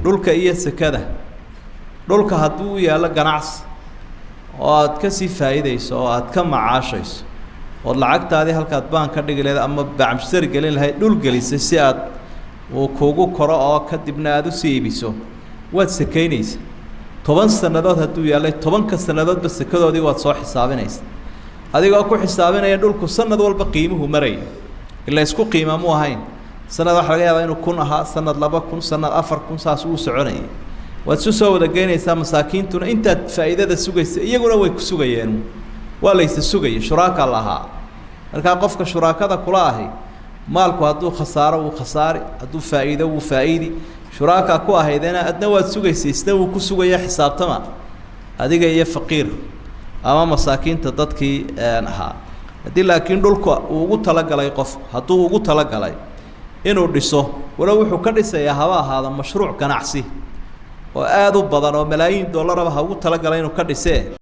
dhulka iyo sakada dhulka hadduu yaalo ganacsi oo aad ka sii faa'iideyso oo aad ka macaashayso oo lacagtaadii halkaad baan ka dhigi lahayd ama bacamshari gelin lahayd dhul gelisay si aad uu kuugu koro oo kadibna aad u sii iibiso waad sakaynaysa 10 sanadood hadduu yaalay 10ka sanadoodba sakadoodii waad soo xisaabinaysa adigoo ku xisaabinaya dhulku sanad walba qiimuhu maray ila isku qiimo mu ahayn sanad waxa laga yaabaa inuu 1000 ahaa sanad 2000 sanad 4000 saas uu soconayay waad soo wada geynaysaa masaakiintuna intaad faa'iidada sugaysa iyaguna way ku sugayeen waa la isugay shuraaka laha marka qofka shuraakada kula ahi maalku hadduu khasaaro uu khasaari hadduu faa'iido uu faa'iidi shuraaka ku ahaydena adna waad sugaysaa isna uu ku sugaya xisaabtama adiga iyo faqiir ama masaakiinta dadkii ahaa hadii laakiin dhulku uu ugu talagalay qof hadduu ugu talagalay inuu dhiso wala wuxuu ka dhisayaa haba ahaada mashruuc ganacsi oo aad u badan oo malaayiin dollar ah ugu talagalay inuu ka dhisee